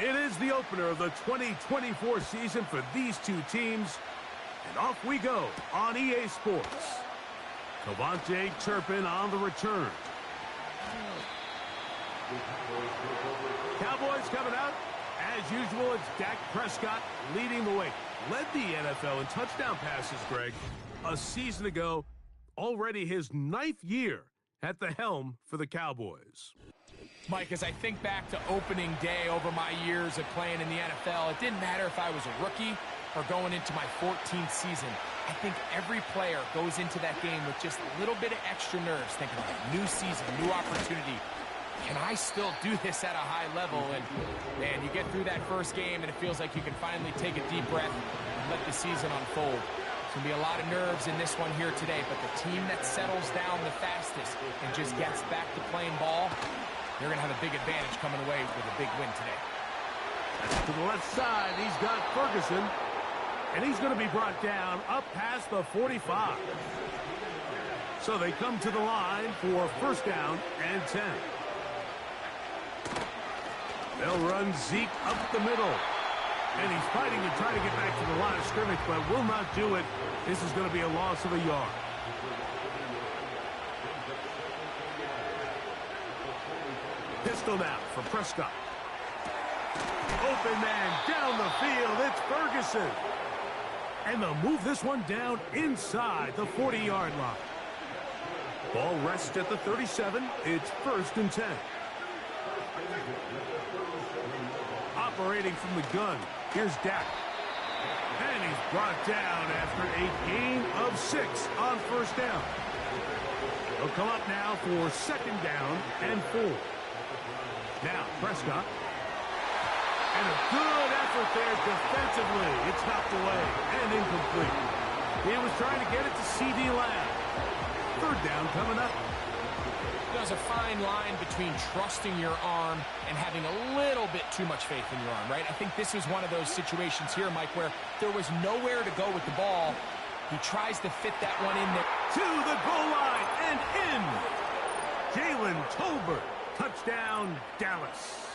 It is the opener of the 2024 season for these two teams. And off we go on EA Sports. Cavante Turpin on the return. Cowboys coming out. As usual, it's Dak Prescott leading the way. Led the NFL in touchdown passes, Greg, a season ago. Already his 9th year at the helm for the Cowboys. Mike, as I think back to opening day over my years of playing in the NFL, it didn't matter if I was a rookie or going into my 14th season. I think every player goes into that game with just a little bit of extra nerves, thinking like new season, new opportunity. Can I still do this at a high level? And, man, you get through that first game, and it feels like you can finally take a deep breath and let the season unfold. There's going to be a lot of nerves in this one here today, but the team that settles down the fastest and just gets back to playing ball, they're going to have a big advantage coming away with a big win today. To the left side, he's got Ferguson, and he's going to be brought down up past the 45. So they come to the line for first down and 10. They'll run Zeke up the middle. And he's fighting to try to get back to the line of scrimmage, but will not do it. This is going to be a loss of a yard. Pistol now for Prescott. Open man down the field. It's Ferguson. And they'll move this one down inside the 40-yard line. Ball rests at the 37. It's first and 10. Operating from the gun, here's Dak. And he's brought down after a gain of 6 on first down. He'll come up now for second down and 4. Now, Prescott. And a good effort there defensively. It's knocked away and incomplete. He was trying to get it to C.D. Lamb. Third down coming up. There's a fine line between trusting your arm and having a little bit too much faith in your arm, right? I think this is one of those situations here, Mike, where there was nowhere to go with the ball. He tries to fit that one in there. To the goal line and in. Jalen Tolbert. Touchdown, Dallas.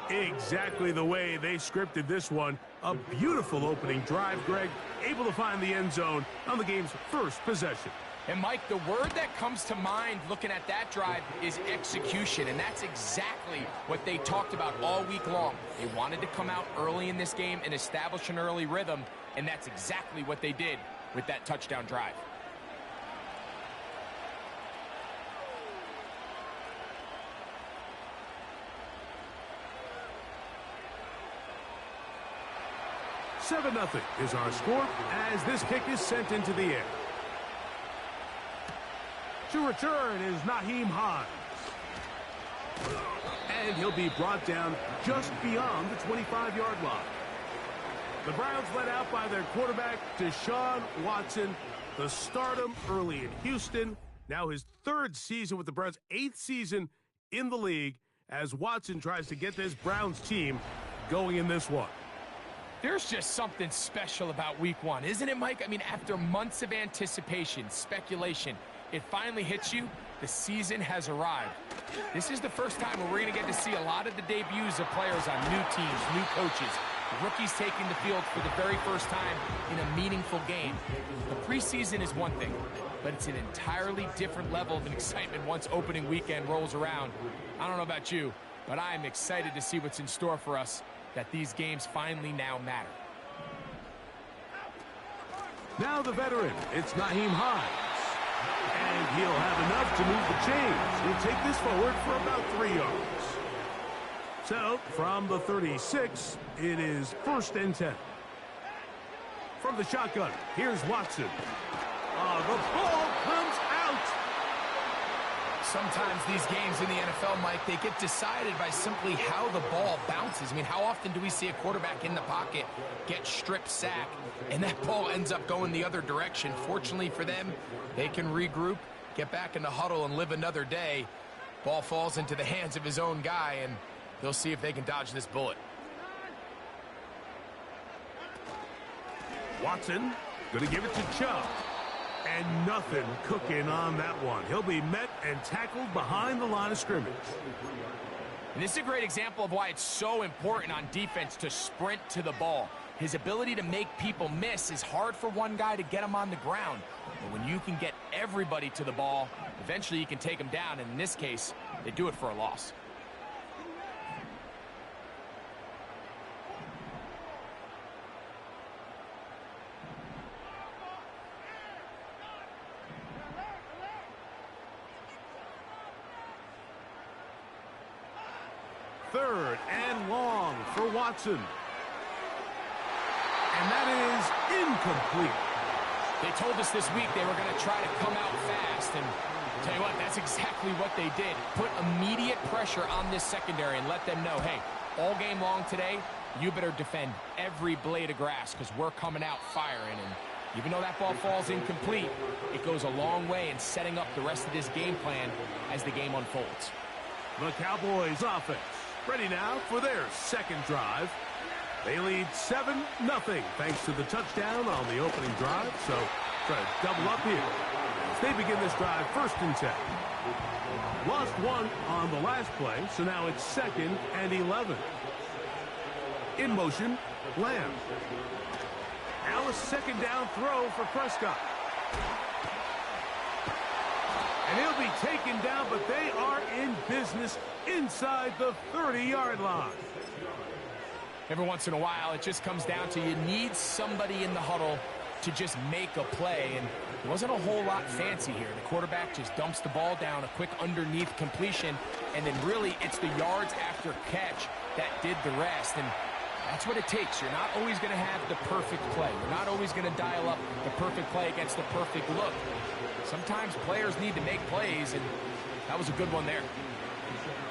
Exactly the way they scripted this one. A beautiful opening drive, Greg. Able to find the end zone on the game's first possession. And, Mike, the word that comes to mind looking at that drive is execution, and that's exactly what they talked about all week long. They wanted to come out early in this game and establish an early rhythm, and that's exactly what they did with that touchdown drive. Seven 0 is our score as this kick is sent into the air. To return is Nyheim Hines. And he'll be brought down just beyond the 25-yard line. The Browns led out by their quarterback, Deshaun Watson. The stardom early in Houston. Now his 3rd season with the Browns, 8th season in the league as Watson tries to get this Browns team going in this one. There's just something special about week 1, isn't it, Mike? I mean, after months of anticipation, speculation, it finally hits you. The season has arrived. This is the first time where we're going to get to see a lot of the debuts of players on new teams, new coaches, rookies taking the field for the very first time in a meaningful game. The preseason is one thing, but it's an entirely different level of excitement once opening weekend rolls around. I don't know about you, but I'm excited to see what's in store for us, that these games finally now matter. Now the veteran, it's Nyheim Hines. And he'll have enough to move the chains. He'll take this forward for about 3 yards. So, from the 36, it is first and 10. From the shotgun, here's Watson. The ball comes out. Sometimes these games in the NFL, Mike, they get decided by simply how the ball bounces. I mean, how often do we see a quarterback in the pocket get strip sack, and that ball ends up going the other direction? Fortunately for them, they can regroup, get back in the huddle, and live another day. Ball falls into the hands of his own guy, and they'll see if they can dodge this bullet. Watson going to give it to Chubb. And nothing cooking on that one. He'll be met and tackled behind the line of scrimmage. And this is a great example of why it's so important on defense to sprint to the ball. His ability to make people miss is hard for one guy to get him on the ground. But when you can get everybody to the ball, eventually you can take him down. And in this case, they do it for a loss. Third and long for Watson. And that is incomplete. They told us this week they were going to try to come out fast, and tell you what, that's exactly what they did. Put immediate pressure on this secondary and let them know, hey, all game long today, you better defend every blade of grass because we're coming out firing. And even though that ball falls incomplete, it goes a long way in setting up the rest of this game plan as the game unfolds. The Cowboys offense ready now for their second drive. They lead 7-0 thanks to the touchdown on the opening drive. So try to double up here as they begin this drive 1st and 10. Lost one on the last play, so now it's 2nd and 11. In motion, Lamb. Now a 2nd down throw for Prescott. And he'll be taken down, but they are in business inside the 30-yard line. Every once in a while, it just comes down to you need somebody in the huddle to just make a play. And it wasn't a whole lot fancy here. The quarterback just dumps the ball down, a quick underneath completion, and then really it's the yards after catch that did the rest. And that's what it takes. You're not always going to have the perfect play. You're not always going to dial up the perfect play against the perfect look. Sometimes players need to make plays, and that was a good one there.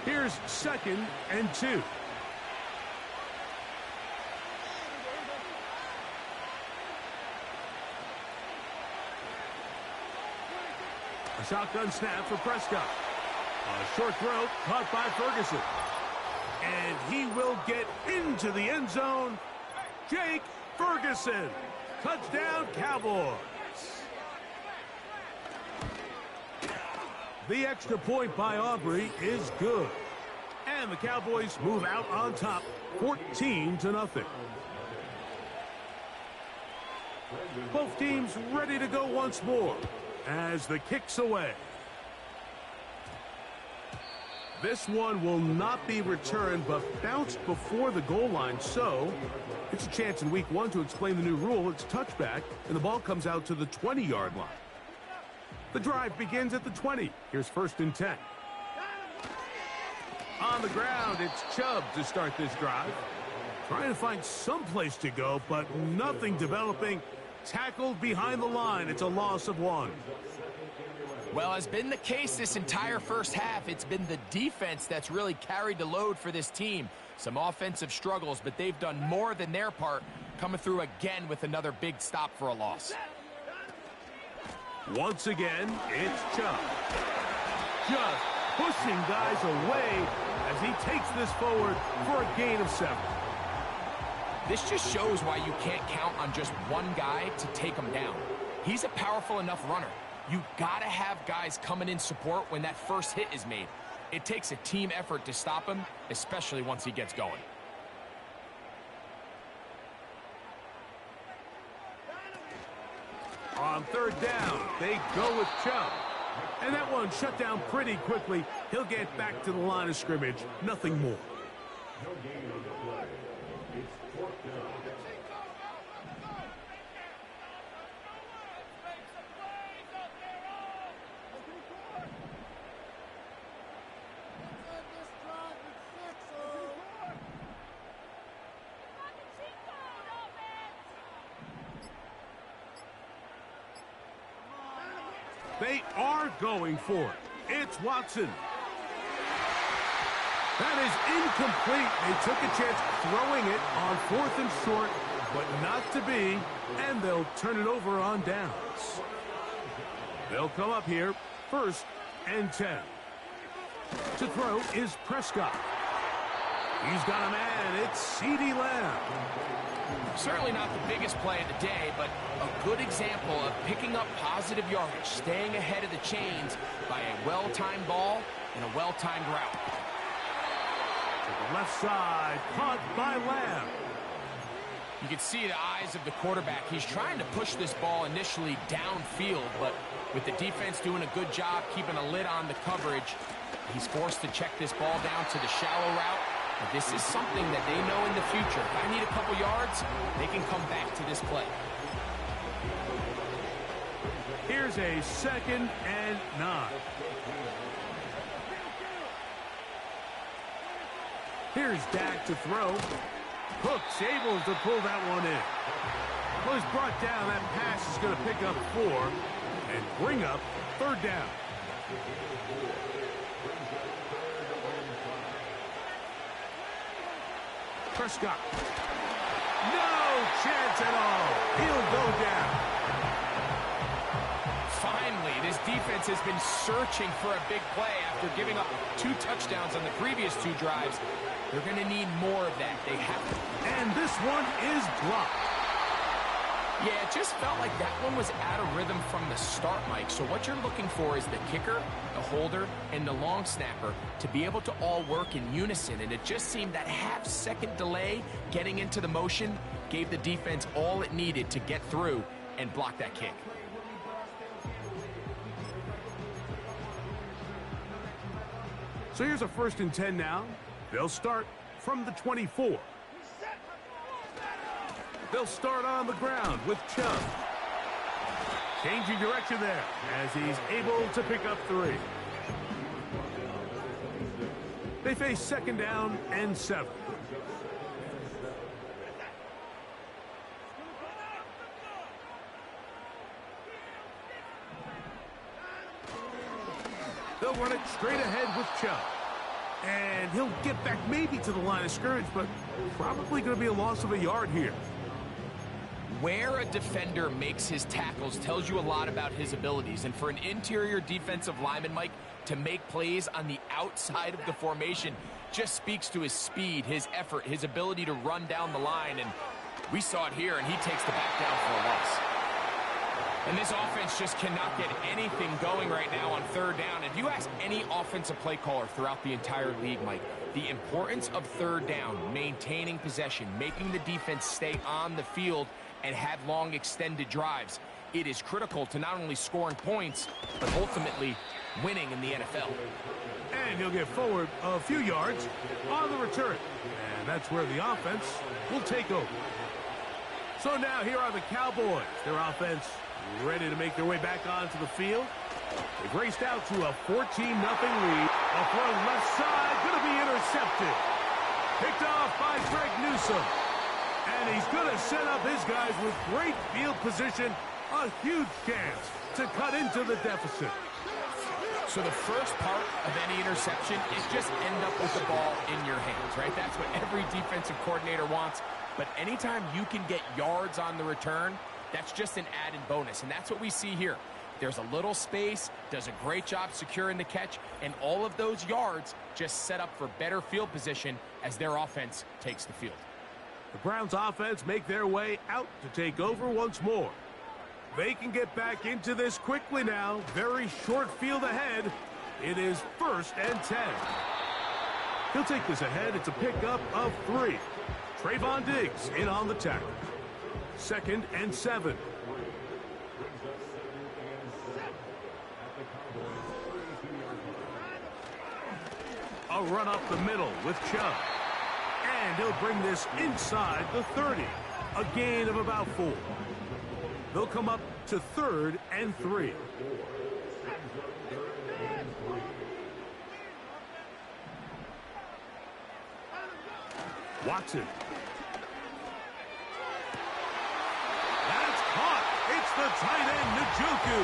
Here's 2nd and 2. A shotgun snap for Prescott. A short throw caught by Ferguson. And he will get into the end zone. Jake Ferguson. Touchdown, Cowboys. The extra point by Aubrey is good. And the Cowboys move out on top, 14-0. Both teams ready to go once more as the kick's away. This one will not be returned, but bounced before the goal line, so it's a chance in week 1 to explain the new rule. It's touchback, and the ball comes out to the 20-yard line. The drive begins at the 20. Here's 1st and 10. On the ground, it's Chubb to start this drive. Trying to find some place to go, but nothing developing. Tackled behind the line. It's a loss of 1. Well, as been the case this entire first half, it's been the defense that's really carried the load for this team. Some offensive struggles, but they've done more than their part, coming through again with another big stop for a loss. Once again, it's Chubb. Just pushing guys away as he takes this forward for a gain of 7. This just shows why you can't count on just one guy to take him down. He's a powerful enough runner. You gotta have guys coming in support when that first hit is made. It takes a team effort to stop him, especially once he gets going. On 3rd down, they go with Chubb. And that one shut down pretty quickly. He'll get back to the line of scrimmage. Nothing more. They are going for it. It's Watson. That is incomplete. They took a chance throwing it on 4th and short, but not to be, and they'll turn it over on downs. They'll come up here, 1st and 10. To throw is Prescott. He's got a man. It's CeeDee Lamb. Certainly not the biggest play of the day, but a good example of picking up positive yardage, staying ahead of the chains by a well-timed ball and a well-timed route. left side, caught by Lamb. You can see the eyes of the quarterback. He's trying to push this ball initially downfield, but with the defense doing a good job keeping a lid on the coverage, he's forced to check this ball down to the shallow route. But this is something that they know in the future. If I need a couple yards, they can come back to this play. Here's a 2nd and 9. Here's Dak to throw. Cook's able to pull that one in. Well, he's brought down. That pass is going to pick up 4 and bring up 3rd down. Prescott. No chance at all. He'll go down. Finally, this defense has been searching for a big play after giving up 2 touchdowns on the previous 2 drives. They're going to need more of that. They have to. And this one is blocked. Yeah, it just felt like that one was out of rhythm from the start, Mike. So what you're looking for is the kicker, the holder, and the long snapper to be able to all work in unison. And it just seemed that half-second delay getting into the motion gave the defense all it needed to get through and block that kick. So here's a 1st and 10 now. They'll start from the 24. They'll start on the ground with Chubb. Changing direction there as he's able to pick up 3. They face 2nd down and 7. They'll run it straight ahead with Chubb. And he'll get back maybe to the line of scrimmage, but probably going to be a loss of a yard here. Where a defender makes his tackles tells you a lot about his abilities. And for an interior defensive lineman, Mike, to make plays on the outside of the formation just speaks to his speed, his effort, his ability to run down the line. And we saw it here, and he takes the back down for a loss. And this offense just cannot get anything going right now on 3rd down. If you ask any offensive play caller throughout the entire league, Mike, the importance of 3rd down, maintaining possession, making the defense stay on the field and have long extended drives, it is critical to not only scoring points, but ultimately winning in the NFL. And he'll get forward a few yards on the return. And that's where the offense will take over. So now here are the Cowboys. Their offense ready to make their way back onto the field. They've raced out to a 14-0 lead. A throw left side, going to be intercepted. Picked off by Greg Newsome. And he's going to set up his guys with great field position. A huge chance to cut into the deficit. So the first part of any interception is just end up with the ball in your hands, right? That's what every defensive coordinator wants. But anytime you can get yards on the return, that's just an added bonus, and that's what we see here. There's a little space, does a great job securing the catch, and all of those yards just set up for better field position as their offense takes the field. The Browns offense make their way out to take over once more. They can get back into this quickly now. Very short field ahead. It is 1st and 10. He'll take this ahead. It's a pickup of 3. Trayvon Diggs in on the tackle. 2nd and 7. A run up the middle with Chubb. And he'll bring this inside the 30. A gain of about 4. They'll come up to 3rd and 3. Watson. That's caught. It's the tight end, Njoku.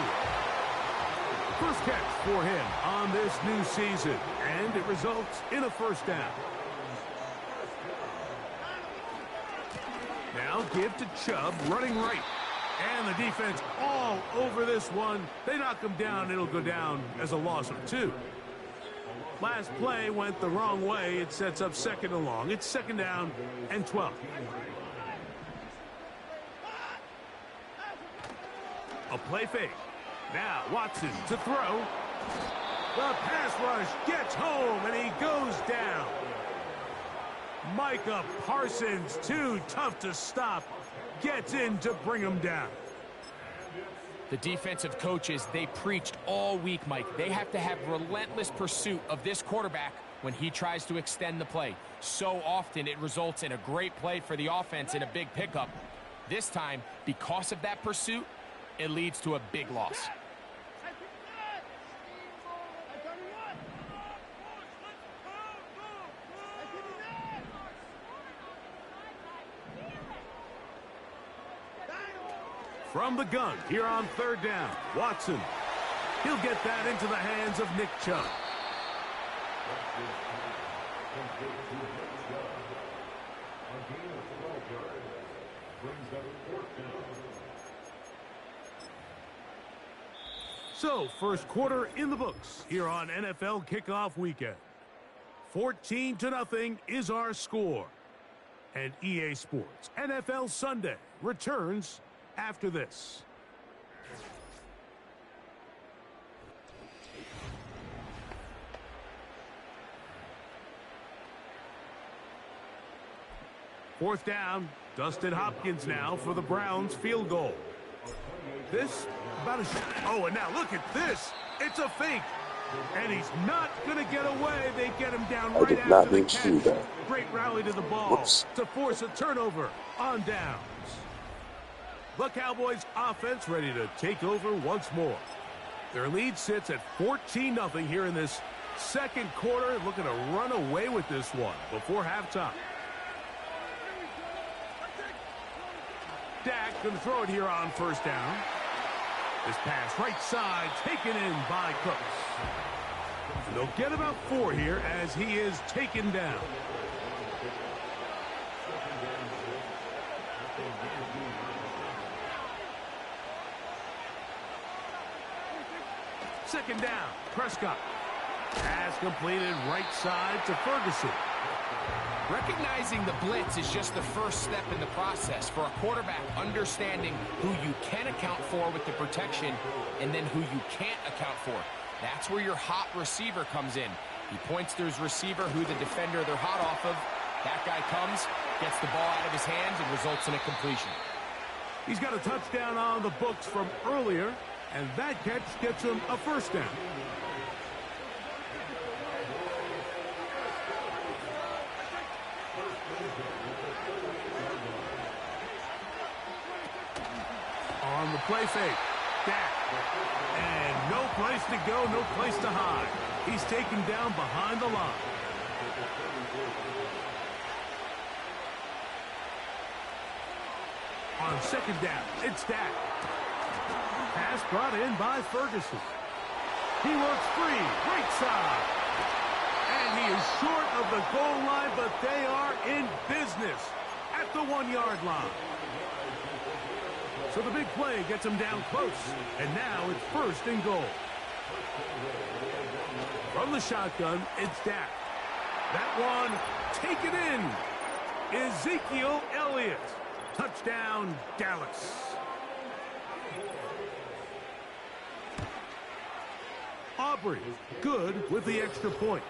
First catch for him on this new season, and it results in a 1st down. Now give to Chubb, running right. And the defense all over this one. They knock him down. It'll go down as a loss of 2. Last play went the wrong way. It sets up 2nd and long. It's 2nd down and 12. A play fake. Now Watson to throw. The pass rush gets home, and he goes down. Micah Parsons, too tough to stop, gets in to bring him down. The defensive coaches, they preached all week, Mike. They have to have relentless pursuit of this quarterback when he tries to extend the play. So often it results in a great play for the offense and a big pickup. This time, because of that pursuit, it leads to a big loss. From the gun, here on third down, Watson. He'll get that into the hands of Nick Chubb. So, first quarter in the books here on NFL Kickoff Weekend. 14-0 is our score. And EA Sports NFL Sunday returns after this. Fourth down, Dustin Hopkins now for the Browns field goal. This about a shot. Oh, and now look at this. It's a fake. And he's not going to get away. They get him down right after the catch. Great rally to the ball to force a turnover on downs. The Cowboys offense ready to take over once more. Their lead sits at 14-0 here in this second quarter. Looking to run away with this one before halftime. Dak going to throw it here on first down. This pass right side taken in by Cooks. They'll get about 4 here as he is taken down. Second down, Prescott. Pass completed right side to Ferguson. Recognizing the blitz is just the first step in the process for a quarterback, understanding who you can account for with the protection and then who you can't account for. That's where your hot receiver comes in. He points to his receiver who the defender they're hot off of. That guy comes, gets the ball out of his hands, and results in a completion. He's got a touchdown on the books from earlier, and that catch gets him a first down. On the play fake, Dak. And no place to go, no place to hide. He's taken down behind the line. On second down, it's Dak. Pass brought in by Ferguson. He works free, right side. And he is short of the goal line, but they are in business at the 1-yard line. So the big play gets him down close. And now it's first and goal. From the shotgun, it's Dak. That one taken in. Ezekiel Elliott. Touchdown, Dallas. Aubrey, good with the extra point.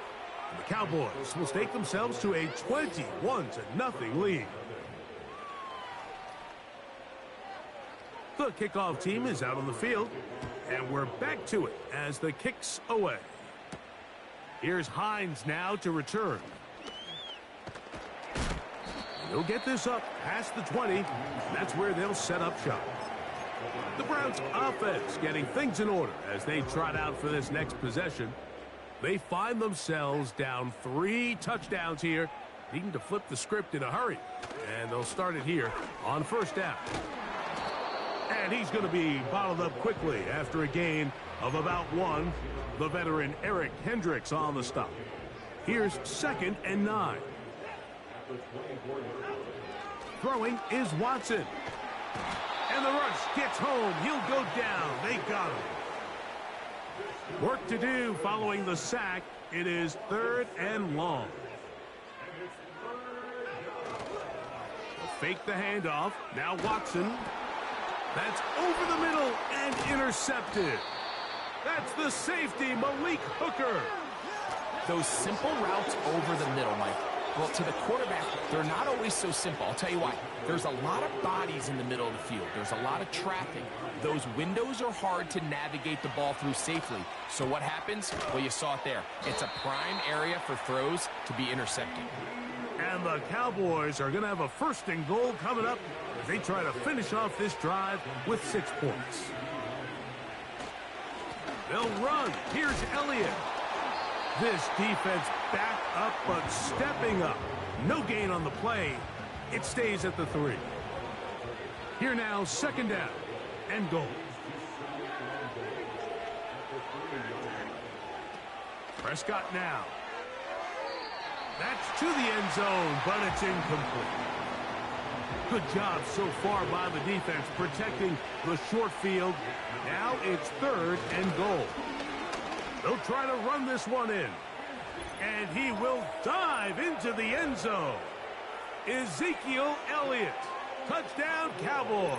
And the Cowboys will stake themselves to a 21-0 lead. The kickoff team is out on the field, and we're back to it as the kick's away. Here's Hines now to return. He'll get this up past the 20. That's where they'll set up shop. The Browns offense getting things in order as they trot out for this next possession. They find themselves down 3 touchdowns here, needing to flip the script in a hurry. And they'll start it here on first down. And he's going to be bottled up quickly after a gain of about 1. The veteran Eric Hendricks on the stop. Here's second and 9. Throwing is Watson. And the rush gets home. He'll go down. They got him. Work to do following the sack. It is third and long. Fake the handoff. Now Watson. That's over the middle and intercepted. That's the safety, Malik Hooker. Those simple routes over the middle, Mike. Well, to the quarterback, they're not always so simple. I'll tell you why. There's a lot of bodies in the middle of the field. There's a lot of traffic. Those windows are hard to navigate the ball through safely. So what happens? Well, you saw it there. It's a prime area for throws to be intercepted. And the Cowboys are going to have a 1st and goal coming up as they try to finish off this drive with 6 points. They'll run. Here's Elliott. This defense back up but stepping up. No gain on the play. It stays at the 3. Here now, 2nd down and goal. Prescott now. That's to the end zone, but it's incomplete. Good job so far by the defense protecting the short field. Now it's 3rd and goal. They'll try to run this one in. And he will dive into the end zone. Ezekiel Elliott. Touchdown, Cowboys.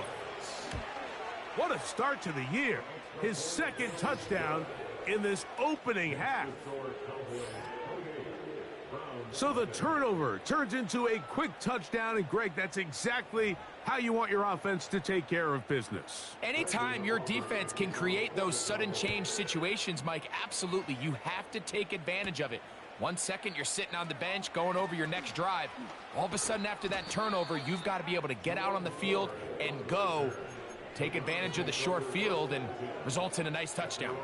What a start to the year. His 2nd touchdown in this opening half. So the turnover turns into a quick touchdown, and Greg, that's exactly how you want your offense to take care of business. Anytime your defense can create those sudden change situations, Mike, absolutely, you have to take advantage of it. 1 second, you're sitting on the bench, going over your next drive. All of a sudden, after that turnover, you've got to be able to get out on the field and go. Take advantage of the short field, and results in a nice touchdown.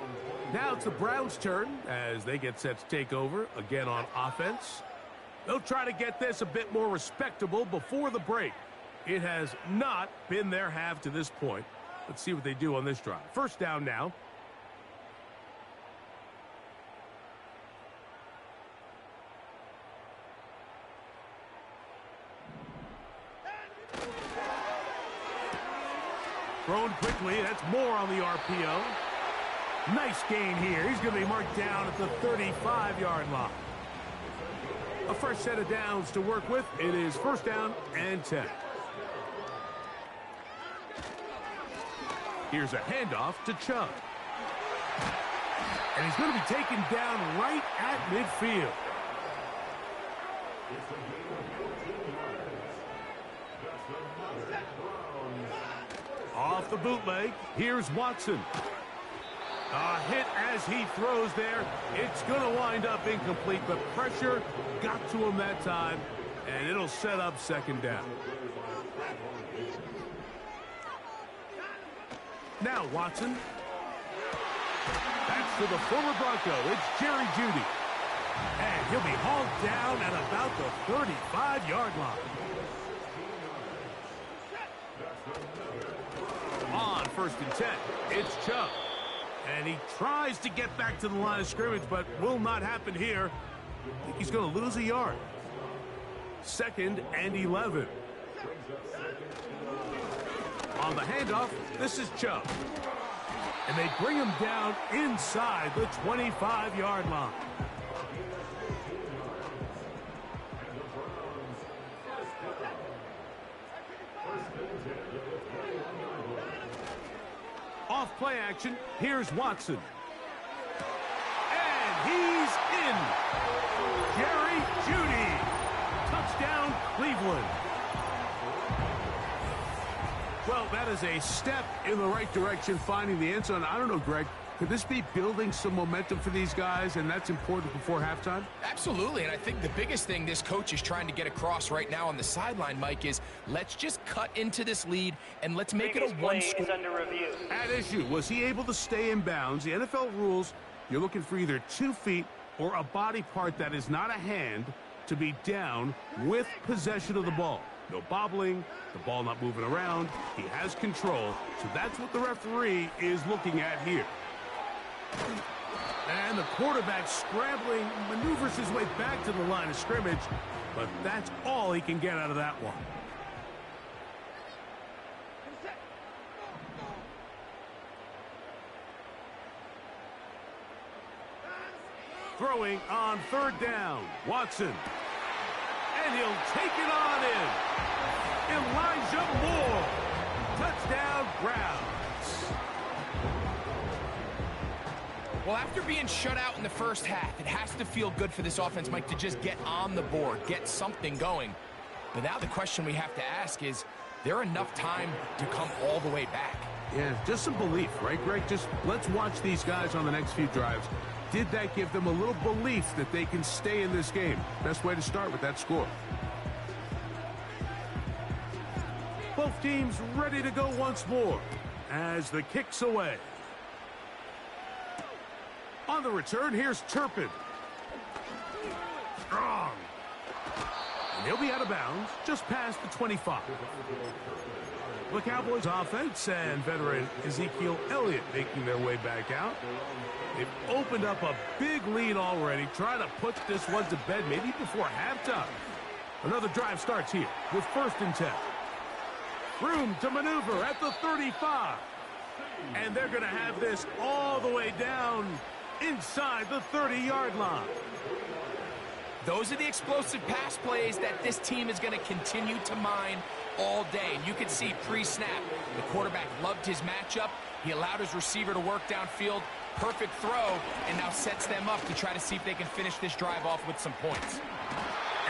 Now it's the Browns' turn as they get set to take over again on offense. They'll try to get this a bit more respectable before the break. It has not been their half to this point. Let's see what they do on this drive. 1st down now. Thrown quickly. That's more on the RPO. Nice gain here. He's going to be marked down at the 35-yard line. A fresh set of downs to work with. It is 1st down and 10. Here's a handoff to Chubb. And he's going to be taken down right at midfield. Off the bootleg, here's Watson. A hit as he throws there. It's going to wind up incomplete, but pressure got to him that time, and it'll set up 2nd down. Now Watson. That's to the former Bronco. It's Jerry Jeudy. And he'll be hauled down at about the 35-yard line. On 1st and 10, it's Chubb. And he tries to get back to the line of scrimmage, but will not happen here. I think he's going to lose a yard. 2nd and 11. On the handoff, this is Chubb. And they bring him down inside the 25-yard line. Off play action, here's Watson. And he's in. Jerry Jeudy. Touchdown, Cleveland. Well, that is a step in the right direction, finding the end zone. I don't know, Greg. Could this be building some momentum for these guys, and that's important before halftime? Absolutely, and I think the biggest thing this coach is trying to get across right now on the sideline, Mike, is let's just cut into this lead, and let's make it a one-score. Under review. At issue, was he able to stay in bounds? The NFL rules, you're looking for either 2 feet or a body part that is not a hand to be down with possession of the ball. No bobbling, the ball not moving around. He has control, so that's what the referee is looking at here. And the quarterback scrambling, maneuvers his way back to the line of scrimmage, but that's all he can get out of that one. Throwing on 3rd down, Watson. And he'll take it on in. Elijah Moore. Touchdown, Browns. Well, after being shut out in the first half, it has to feel good for this offense, Mike, to just get on the board, get something going. But now the question we have to ask is there enough time to come all the way back? Yeah, just some belief, right, Greg? Just let's watch these guys on the next few drives. Did that give them a little belief that they can stay in this game? Best way to start with that score. Both teams ready to go once more as the kick's away. On the return, here's Turpin. Strong. And he'll be out of bounds just past the 25. The Cowboys offense and veteran Ezekiel Elliott making their way back out. They've opened up a big lead already, trying to put this one to bed maybe before halftime. Another drive starts here with 1st and 10. Room to maneuver at the 35. And they're going to have this all the way down inside the 30-yard line. Those are the explosive pass plays that this team is going to continue to mine all day. And you can see pre-snap, the quarterback loved his matchup. He allowed his receiver to work downfield. Perfect throw, and now sets them up to try to see if they can finish this drive off with some points.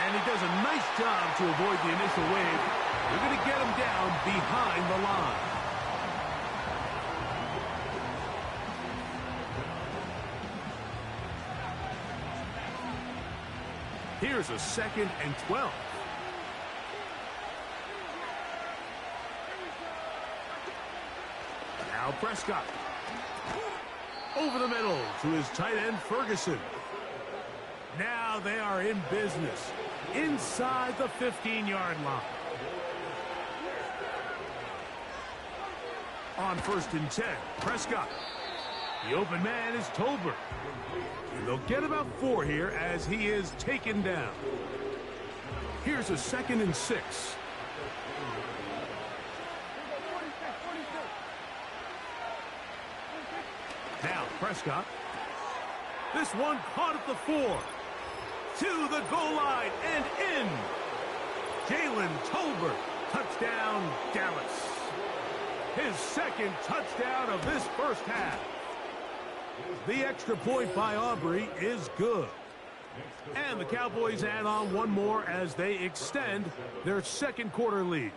And he does a nice job to avoid the initial wave. They're going to get him down behind the line. Here's a 2nd and 12. Now Prescott. Over the middle to his tight end, Ferguson. Now they are in business inside the 15-yard line. On 1st and 10, Prescott. The open man is Tolbert. And they'll get about 4 here as he is taken down. Here's a 2nd and 6. Now Prescott. This one caught at the 4. To the goal line and in. Jalen Tolbert. Touchdown, Dallas. His 2nd touchdown of this first half. The extra point by Aubrey is good. And the Cowboys add on one more as they extend their 2nd quarter lead.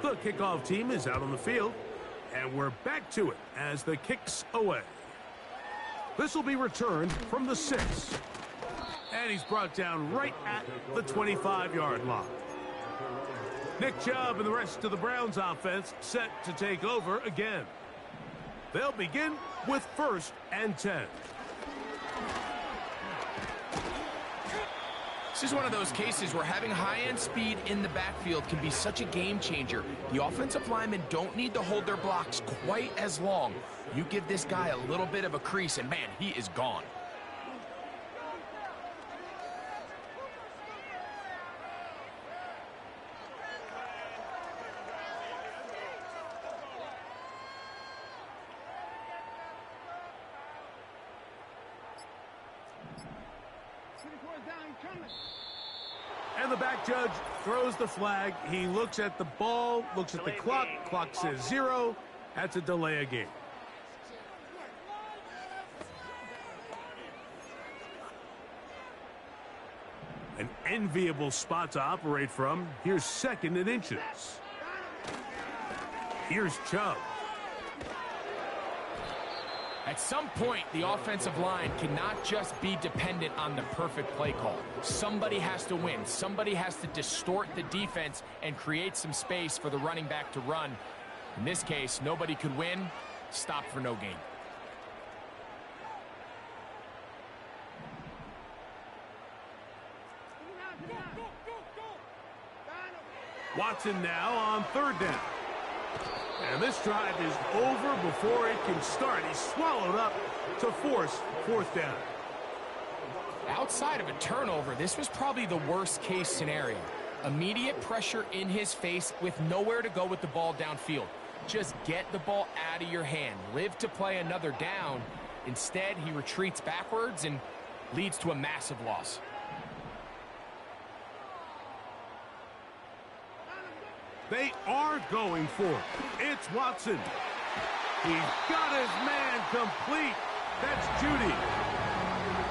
The kickoff team is out on the field, and we're back to it as the kick's away. This will be returned from the 6. And he's brought down right at the 25-yard line. Nick Chubb and the rest of the Browns offense set to take over again. They'll begin with 1st and 10. This is one of those cases where having high-end speed in the backfield can be such a game changer. The offensive linemen don't need to hold their blocks quite as long. You give this guy a little bit of a crease, and man, he is gone. And the back judge throws the flag. He looks at the ball, looks at the clock. Clock says 0. That's a delay of game. An enviable spot to operate from. Here's 2nd and inches. Here's Chubb. At some point, the offensive line cannot just be dependent on the perfect play call. Somebody has to win. Somebody has to distort the defense and create some space for the running back to run. In this case, nobody could win. Stop for no gain. Watson now on 3rd down. And this drive is over before it can start. He's swallowed up to force 4th down. Outside of a turnover, this was probably the worst case scenario. Immediate pressure in his face with nowhere to go with the ball downfield. Just get the ball out of your hand. Live to play another down. Instead, he retreats backwards and leads to a massive loss. They are going for it. It's Watson. He's got his man complete. That's Judy.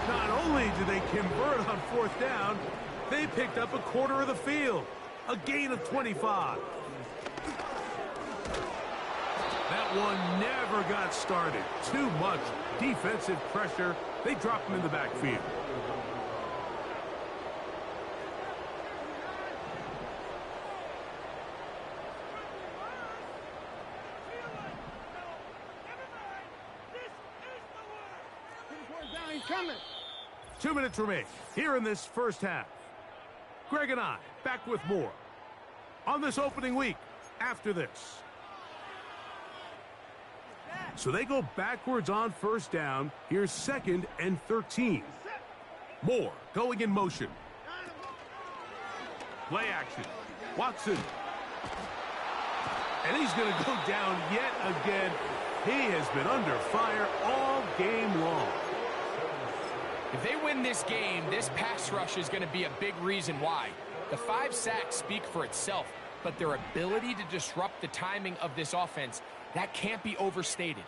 Not only did they convert on fourth down, they picked up a quarter of the field. A gain of 25. That one never got started. Too much defensive pressure. They dropped him in the backfield. Coming. 2 minutes remain here in this first half. Greg and I back with more on this opening week after this. So they go backwards on first down. Here's 2nd and 13. Moore going in motion. Play action. Watson. And he's going to go down yet again. He has been under fire all game long. If they win this game, this pass rush is going to be a big reason why. The 5 sacks speak for itself, but their ability to disrupt the timing of this offense, that can't be overstated.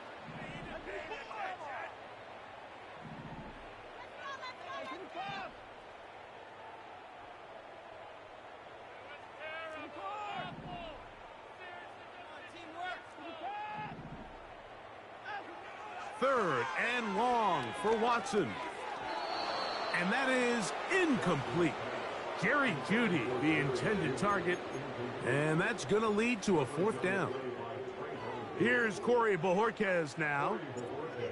Third and long for Watson. And that is incomplete. Jerry Jeudy, the intended target. And that's going to lead to a 4th down. Here's Corey Bojorquez now,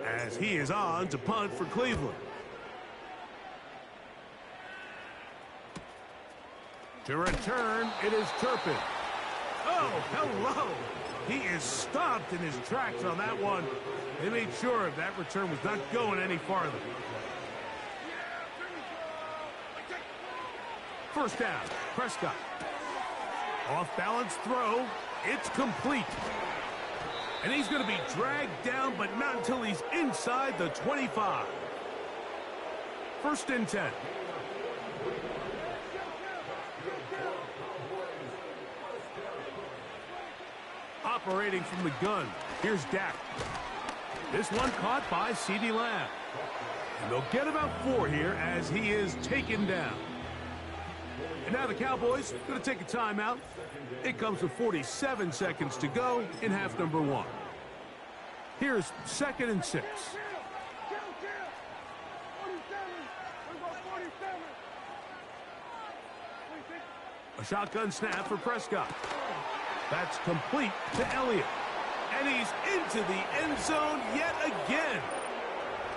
as he is on to punt for Cleveland. To return, it is Turpin. Oh, hello. He is stopped in his tracks on that one. They made sure that return was not going any farther. First down, Prescott. Off-balance throw. It's complete. And he's going to be dragged down, but not until he's inside the 25. 1st and 10. Operating from the gun, here's Dak. This one caught by CeeDee Lamb. And they'll get about 4 here as he is taken down. And now the Cowboys going to take a timeout. It comes with 47 seconds to go in half number 1. Here's 2nd and 6. A shotgun snap for Prescott. That's complete to Elliott. And he's into the end zone yet again.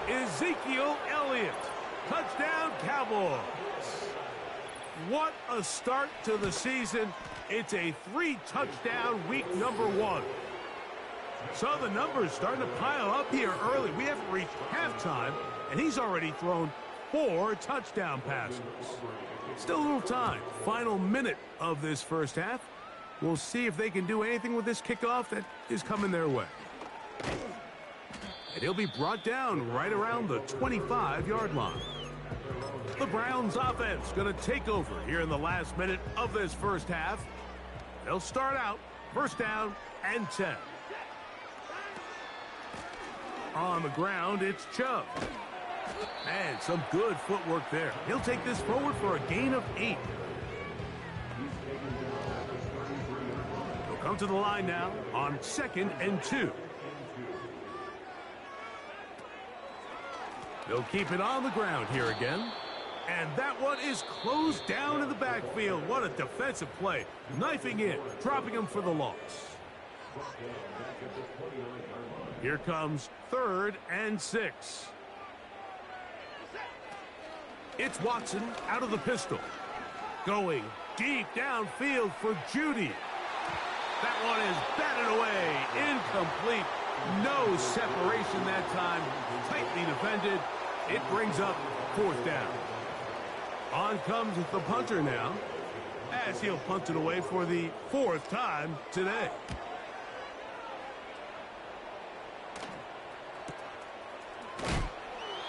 Ezekiel Elliott. Touchdown, Cowboys. What a start to the season. It's a 3-touchdown week number 1. So the numbers starting to pile up here early. We haven't reached halftime, and he's already thrown 4 touchdown passes. Still a little time. Final minute of this first half. We'll see if they can do anything with this kickoff that is coming their way. And he'll be brought down right around the 25-yard line. The Browns offense going to take over here in the last minute of this first half. They'll start out 1st down and 10. On the ground, it's Chubb. Man, some good footwork there. He'll take this forward for a gain of 8. He'll come to the line now on 2nd and 2. They'll keep it on the ground here again. And that one is closed down in the backfield. What a defensive play. Knifing in, dropping him for the loss. Here comes 3rd and 6. It's Watson out of the pistol. Going deep downfield for Jeudy. That one is batted away. Incomplete. No separation that time. Tightly defended. It brings up 4th down. On comes the punter now, as he'll punt it away for the 4th time today.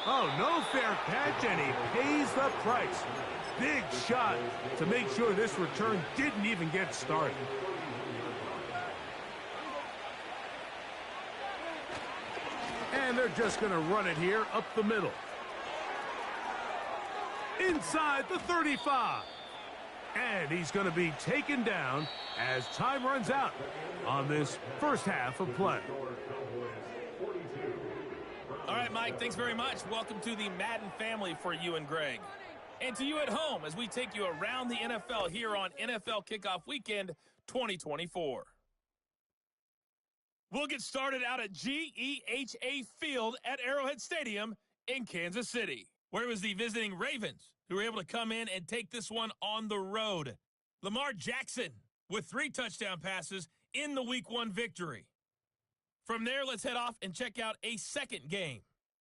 Oh, no fair catch, and he pays the price. Big shot to make sure this return didn't even get started. And they're They're just going to run it here up the middle. Inside the 35. And he's going to be taken down as time runs out on this first half of play. All right, Mike, thanks very much. Welcome to the Madden family for you and Greg. And to you at home as we take you around the NFL here on NFL Kickoff Weekend 2024. We'll get started out at GEHA Field at Arrowhead Stadium in Kansas City, where it was the visiting Ravens who were able to come in and take this one on the road. Lamar Jackson with 3 touchdown passes in the Week 1 victory. From there, let's head off and check out a second game.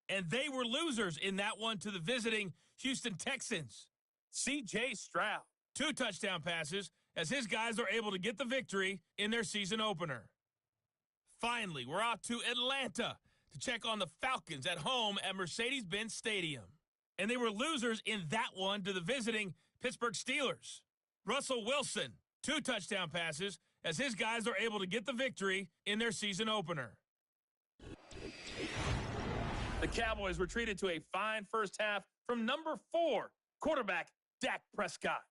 And they were losers in that one to the visiting Houston Texans. C.J. Stroud, 2 touchdown passes as his guys are able to get the victory in their season opener. Finally, we're off to Atlanta to check on the Falcons at home at Mercedes-Benz Stadium. And they were losers in that one to the visiting Pittsburgh Steelers. Russell Wilson, 2 touchdown passes as his guys are able to get the victory in their season opener. The Cowboys were treated to a fine first half from number 4, quarterback Dak Prescott.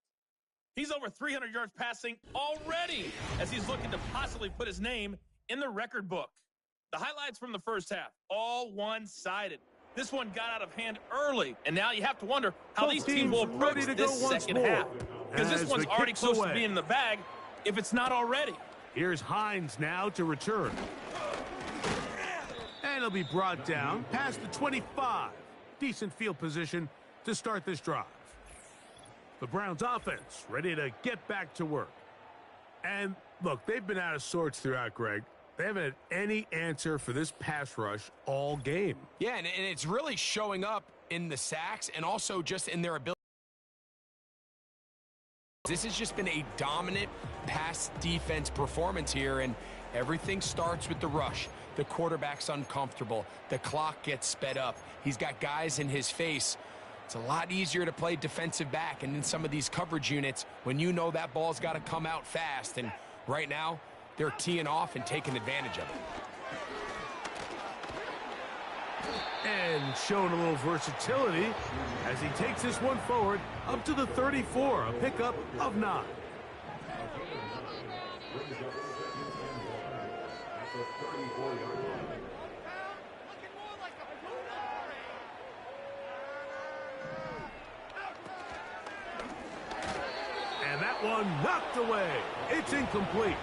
He's over 300 yards passing already as he's looking to possibly put his name in the record book. The highlights from the first half, all one-sided. This one got out of hand early, and now you have to wonder how these teams will approach this second half. Because this one's already close to being in the bag, if it's not already. Here's Hines now to return. And he'll be brought down past the 25. Decent field position to start this drive. The Browns offense ready to get back to work. And look, they've been out of sorts throughout, Greg. They haven't had any answer for this pass rush all game. Yeah, and it's really showing up in the sacks and also just in their ability. This has just been a dominant pass defense performance here, and everything starts with the rush. The quarterback's uncomfortable. The clock gets sped up. He's got guys in his face. It's a lot easier to play defensive back, and in some of these coverage units, when you know that ball's got to come out fast, and right now, they're teeing off and taking advantage of it. And showing a little versatility as he takes this one forward up to the 34, a pickup of 9. And that one knocked away. It's incomplete.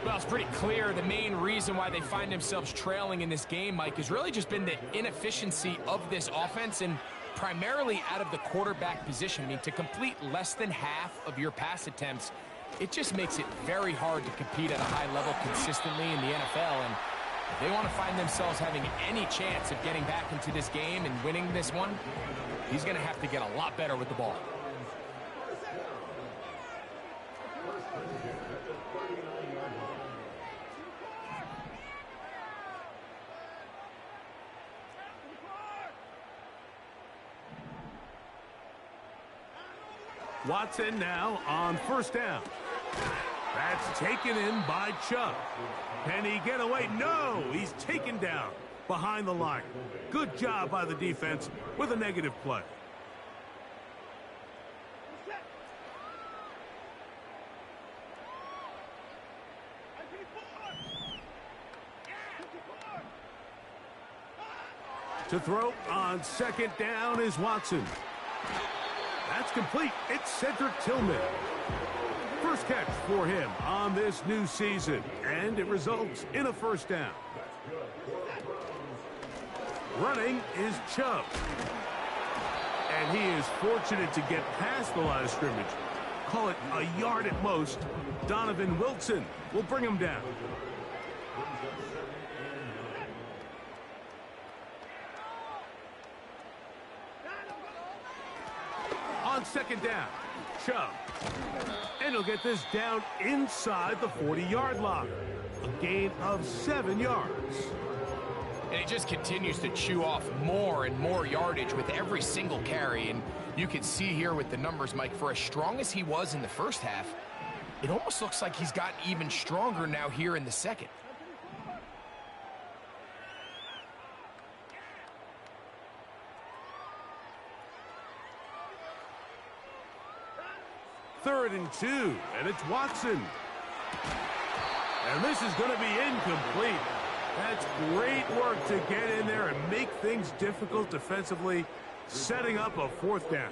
Well, it's pretty clear the main reason why they find themselves trailing in this game, Mike, has really just been the inefficiency of this offense and primarily out of the quarterback position. I mean, to complete less than half of your pass attempts, it just makes it very hard to compete at a high level consistently in the NFL. And if they want to find themselves having any chance of getting back into this game and winning this one, he's going to have to get a lot better with the ball. Watson now on first down. That's taken in by Chubb. Can he get away? No, he's taken down behind the line. Good job by the defense with a negative play. To throw on second down is Watson. That's complete. It's Cedric Tillman. First catch for him on this new season, and it results in a first down. Running is Chubb. And he is fortunate to get past the line of scrimmage. Call it a yard at most. Donovan Wilson will bring him down. On second down, Chubb. And he'll get this down inside the 40-yard line. A gain of 7 yards. And he just continues to chew off more and more yardage with every single carry. And you can see here with the numbers, Mike, for as strong as he was in the first half, it almost looks like he's gotten even stronger now here in the second. 3rd and 2, and it's Watson. And this is going to be incomplete. That's great work to get in there and make things difficult defensively, setting up a 4th down.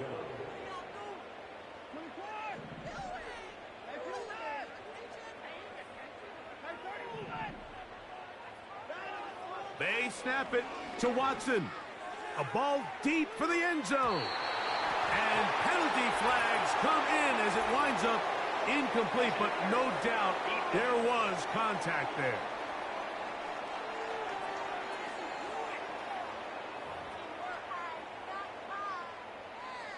They snap it to Watson. A ball deep for the end zone. And penalty flags come in as it winds up incomplete, but no doubt there was contact there.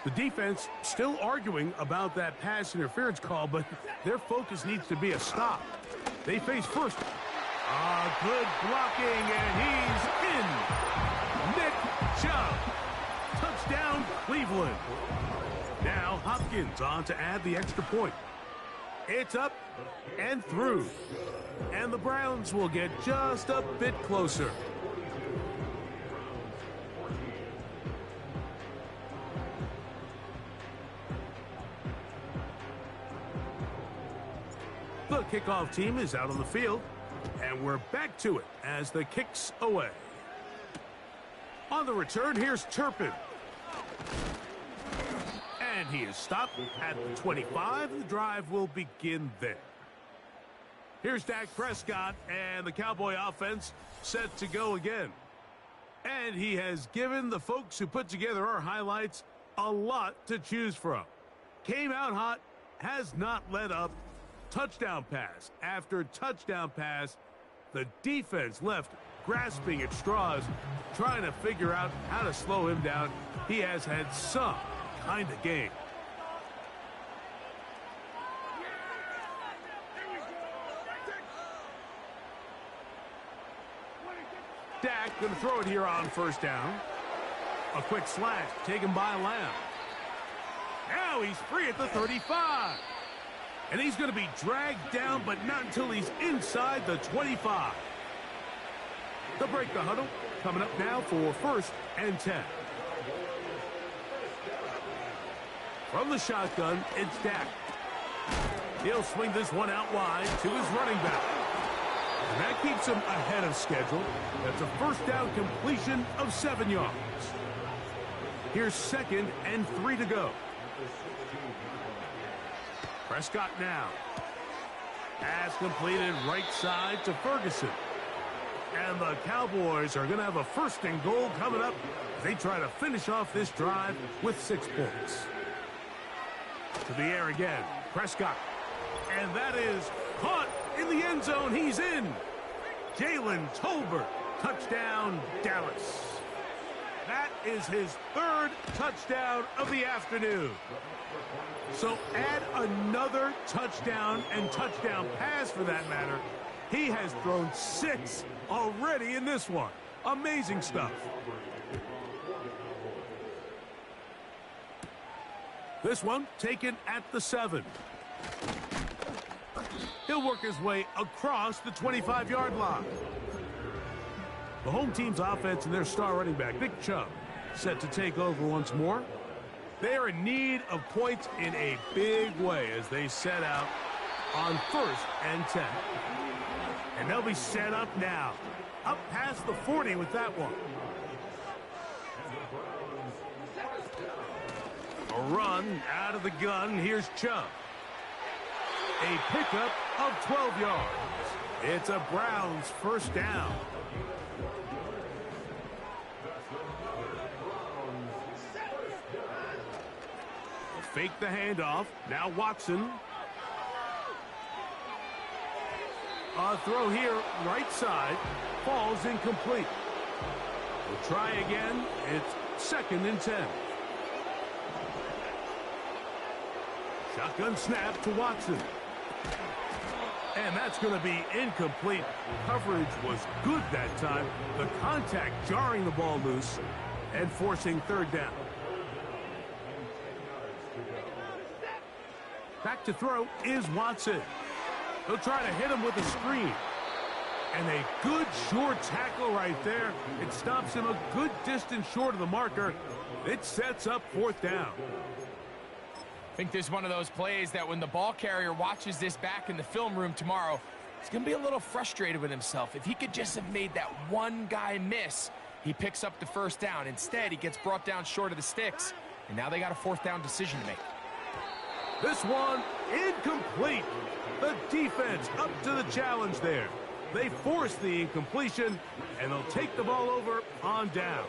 The defense still arguing about that pass interference call, but their focus needs to be a stop. They face first. Good blocking, and he's in. Nick Chubb. Touchdown, Cleveland. Now Hopkins on to add the extra point. It's up and through. And the Browns will get just a bit closer. The kickoff team is out on the field, and we're back to it as the kick's away. On the return, here's Turpin. And he is stopped at the 25. The drive will begin there. Here's Dak Prescott, and the Cowboy offense set to go again. And he has given the folks who put together our highlights a lot to choose from. Came out hot, has not let up. Touchdown pass after touchdown pass. The defense left grasping at straws, trying to figure out how to slow him down. He has had some kind of game. Dak going to throw it here on 1st down. A quick slash taken by Lamb. Now he's free at the 35. And he's going to be dragged down, but not until he's inside the 25. They'll break the huddle. Coming up now for 1st and 10. From the shotgun, it's Dak. He'll swing this one out wide to his running back. And that keeps him ahead of schedule. That's a 1st down completion of 7 yards. Here's 2nd and 3 to go. Prescott now. Pass completed right side to Ferguson. And the Cowboys are going to have a 1st and goal coming up as they try to finish off this drive with 6 points. To the air again. Prescott. And that is caught in the end zone. He's in. Jalen Tolbert. Touchdown, Dallas. That is his 3rd touchdown of the afternoon. So add another touchdown and touchdown pass for that matter. He has thrown 6 already in this one. Amazing stuff. This one taken at the 7. He'll work his way across the 25-yard line. The home team's offense and their star running back, Nick Chubb, set to take over once more. They are in need of points in a big way as they set out on 1st and 10. And they'll be set up now. Up past the 40 with that one. A run out of the gun. Here's Chubb. A pickup of 12 yards. It's a Browns 1st down. Fake the handoff. Now Watson. A throw here, right side. Falls incomplete. We'll try again. It's 2nd and 10. Shotgun snap to Watson. And that's going to be incomplete. Coverage was good that time. The contact jarring the ball loose and forcing 3rd down. Back to throw is Watson. He'll try to hit him with a screen. And a good short tackle right there. It stops him a good distance short of the marker. It sets up 4th down. think this is one of those plays that when the ball carrier watches this back in the film room tomorrow, he's going to be a little frustrated with himself. If he could just have made that one guy miss, he picks up the first down. Instead, he gets brought down short of the sticks, and now they got a fourth down decision to make. This one incomplete. The defense up to the challenge there. They force the incompletion, and they'll take the ball over on down.